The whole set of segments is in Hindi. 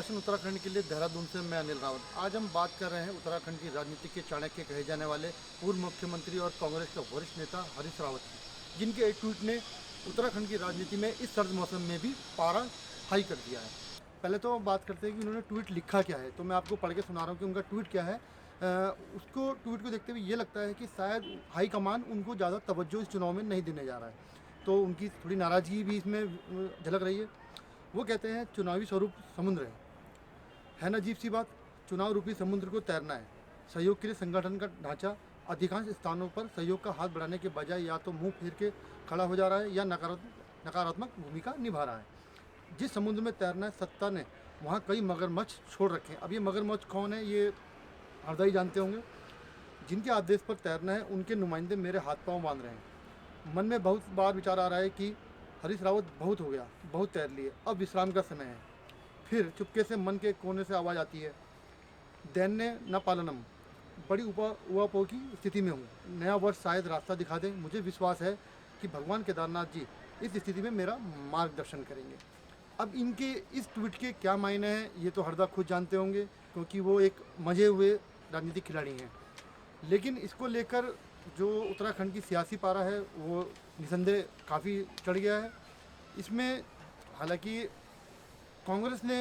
शासन उत्तराखंड के लिए देहरादून से मैं अनिल रावत। आज हम बात कर रहे हैं उत्तराखंड की राजनीति के चाणक्य कहे जाने वाले पूर्व मुख्यमंत्री और कांग्रेस के वरिष्ठ नेता हरीश रावत की, जिनके एक ट्वीट ने उत्तराखंड की राजनीति में इस सर्द मौसम में भी पारा हाई कर दिया है। पहले तो बात करते हैं कि उन्होंने ट्वीट लिखा क्या है, तो मैं आपको पढ़ के सुना रहा हूँ कि उनका ट्वीट क्या है। उसको ट्वीट को देखते हुए ये लगता है कि शायद हाईकमान उनको ज़्यादा तवज्जो इस चुनाव में नहीं देने जा रहा है, तो उनकी थोड़ी नाराज़गी भी इसमें झलक रही है। वो कहते हैं चुनावी स्वरूप समुद्र है ना, अजीब सी बात। चुनाव रूपी समुद्र को तैरना है। सहयोग के लिए संगठन का ढांचा अधिकांश स्थानों पर सहयोग का हाथ बढ़ाने के बजाय या तो मुंह फेर के खड़ा हो जा रहा है या नकारात्मक भूमिका निभा रहा है। जिस समुद्र में तैरना है, सत्ता ने वहाँ कई मगरमच्छ छोड़ रखे हैं। अब ये मगरमच्छ कौन है, ये हरदा ही जानते होंगे। जिनके आदेश पर तैरना है, उनके नुमाइंदे मेरे हाथ पांव बांध रहे हैं। मन में बहुत बार विचार आ रहा है कि हरीश रावत बहुत हो गया, बहुत तैर लिए, अब विश्राम का समय है। फिर चुपके से मन के कोने से आवाज़ आती है, दैन्य न पालनम, बड़ी उपापोह की स्थिति में हूँ। नया वर्ष शायद रास्ता दिखा दे। मुझे विश्वास है कि भगवान केदारनाथ जी इस स्थिति में मेरा मार्गदर्शन करेंगे। अब इनके इस ट्वीट के क्या मायने हैं, ये तो हरदा खुद जानते होंगे, क्योंकि वो एक मजे हुए राजनीतिक खिलाड़ी हैं। लेकिन इसको लेकर जो उत्तराखंड की सियासी पारा है वो निसंदेह काफ़ी चढ़ गया है। इसमें हालांकि कांग्रेस ने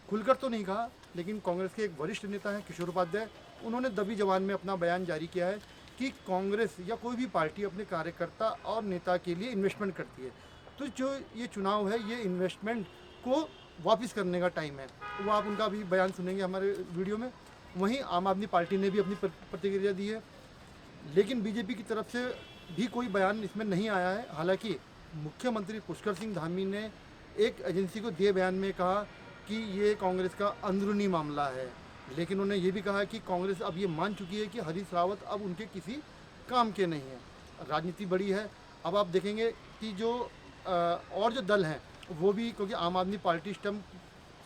खुलकर तो नहीं कहा, लेकिन कांग्रेस के एक वरिष्ठ नेता हैं किशोर उपाध्याय, उन्होंने दबी जबान में अपना बयान जारी किया है कि कांग्रेस या कोई भी पार्टी अपने कार्यकर्ता और नेता के लिए इन्वेस्टमेंट करती है, तो जो ये चुनाव है ये इन्वेस्टमेंट को वापस करने का टाइम है। वो आप उनका भी बयान सुनेंगे हमारे वीडियो में। वहीं आम आदमी पार्टी ने भी अपनी प्रतिक्रिया दी है, लेकिन बीजेपी की तरफ से भी कोई बयान इसमें नहीं आया है। हालांकि मुख्यमंत्री पुष्कर सिंह धामी ने एक एजेंसी को दिए बयान में कहा कि ये कांग्रेस का अंदरूनी मामला है, लेकिन उन्होंने ये भी कहा कि कांग्रेस अब ये मान चुकी है कि हरीश रावत अब उनके किसी काम के नहीं हैं। राजनीति बड़ी है। अब आप देखेंगे कि जो और जो दल हैं वो भी, क्योंकि आम आदमी पार्टी इस टाइम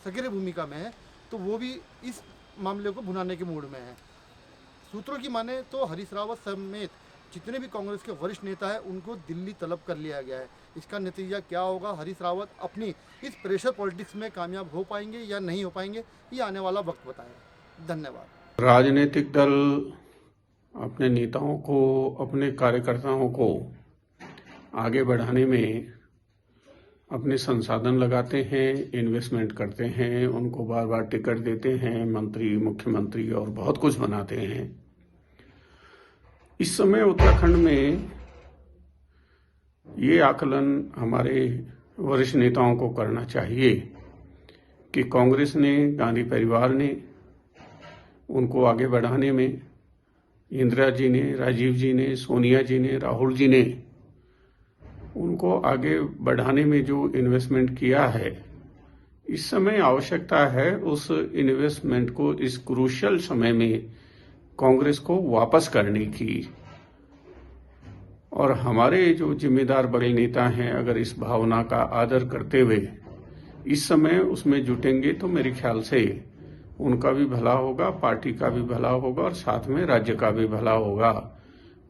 सक्रिय भूमिका में है, तो वो भी इस मामले को भुनाने के मूड में है। सूत्रों की माने तो हरीश रावत समेत जितने भी कांग्रेस के वरिष्ठ नेता हैं उनको दिल्ली तलब कर लिया गया है। इसका नतीजा क्या होगा, हरीश रावत अपनी इस प्रेशर पॉलिटिक्स में कामयाब हो पाएंगे या नहीं हो पाएंगे, ये आने वाला वक्त बताएगा। धन्यवाद। राजनीतिक दल अपने नेताओं को, अपने कार्यकर्ताओं को आगे बढ़ाने में अपने संसाधन लगाते हैं, इन्वेस्टमेंट करते हैं, उनको बार बार टिकट देते हैं, मंत्री, मुख्यमंत्री और बहुत कुछ बनाते हैं। इस समय उत्तराखंड में ये आकलन हमारे वरिष्ठ नेताओं को करना चाहिए कि कांग्रेस ने, गांधी परिवार ने उनको आगे बढ़ाने में, इंदिरा जी ने, राजीव जी ने, सोनिया जी ने, राहुल जी ने उनको आगे बढ़ाने में जो इन्वेस्टमेंट किया है, इस समय आवश्यकता है उस इन्वेस्टमेंट को इस क्रूशियल समय में कांग्रेस को वापस करने की। और हमारे जो जिम्मेदार बड़े नेता हैं, अगर इस भावना का आदर करते हुए इस समय उसमें जुटेंगे तो मेरे ख्याल से उनका भी भला होगा, पार्टी का भी भला होगा और साथ में राज्य का भी भला होगा।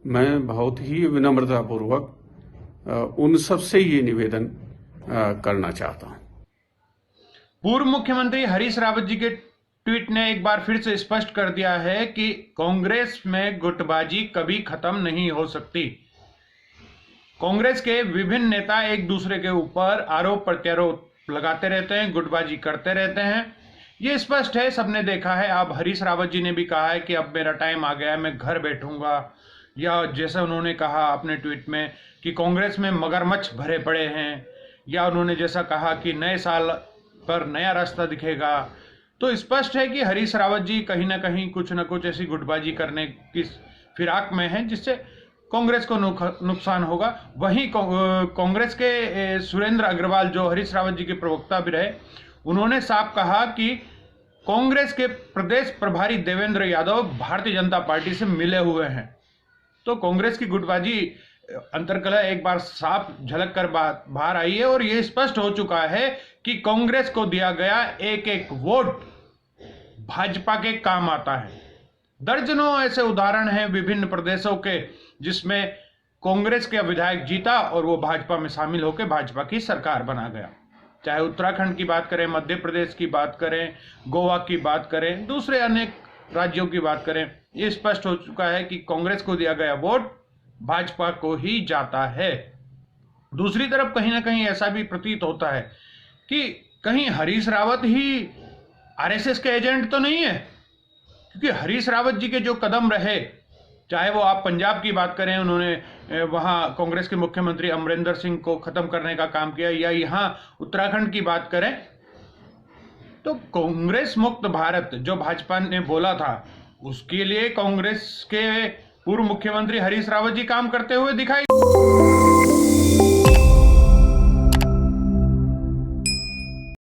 मैं बहुत ही विनम्रतापूर्वक उन सब से ये निवेदन करना चाहता हूं। पूर्व मुख्यमंत्री हरीश रावत जी के ट्वीट ने एक बार फिर से स्पष्ट कर दिया है कि कांग्रेस में गुटबाजी कभी खत्म नहीं हो सकती। कांग्रेस के विभिन्न नेता एक दूसरे के ऊपर आरोप प्रत्यारोप लगाते रहते हैं, गुटबाजी करते रहते हैं। ये स्पष्ट है, सबने देखा है। अब हरीश रावत जी ने भी कहा है कि अब मेरा टाइम आ गया है, मैं घर बैठूंगा, या जैसा उन्होंने कहा अपने ट्वीट में कि कांग्रेस में मगरमच्छ भरे पड़े हैं, या उन्होंने जैसा कहा कि नए साल पर नया रास्ता दिखेगा। तो स्पष्ट है कि हरीश रावत जी कहीं ना कहीं कुछ न कुछ ऐसी गुटबाजी करने की फिराक में है जिससे कांग्रेस को नुकसान होगा। वहीं कांग्रेस के सुरेंद्र अग्रवाल, जो हरीश रावत जी के प्रवक्ता भी रहे, उन्होंने साफ कहा कि कांग्रेस के प्रदेश प्रभारी देवेंद्र यादव भारतीय जनता पार्टी से मिले हुए हैं। तो कांग्रेस की गुटबाजी अंतर्कलह एक बार साफ झलक कर बाहर आई है और यह स्पष्ट हो चुका है कि कांग्रेस को दिया गया एक एक वोट भाजपा के काम आता है। दर्जनों ऐसे उदाहरण हैं विभिन्न प्रदेशों के जिसमें कांग्रेस के विधायक जीता और वो भाजपा में शामिल होकर भाजपा की सरकार बना गया। चाहे उत्तराखंड की बात करें, मध्य प्रदेश की बात करें, गोवा की बात करें, दूसरे अनेक राज्यों की बात करें, ये स्पष्ट हो चुका है कि कांग्रेस को दिया गया वोट भाजपा को ही जाता है। दूसरी तरफ कहीं ना कहीं ऐसा भी प्रतीत होता है कि कहीं हरीश रावत ही आरएसएस के एजेंट तो नहीं है, क्योंकि हरीश रावत जी के जो कदम रहे, चाहे वो आप पंजाब की बात करें, उन्होंने वहां कांग्रेस के मुख्यमंत्री अमरिंदर सिंह को खत्म करने का काम किया, या यहाँ उत्तराखंड की बात करें, तो कांग्रेस मुक्त भारत जो भाजपा ने बोला था, उसके लिए कांग्रेस के पूर्व मुख्यमंत्री हरीश रावत जी काम करते हुए दिखाई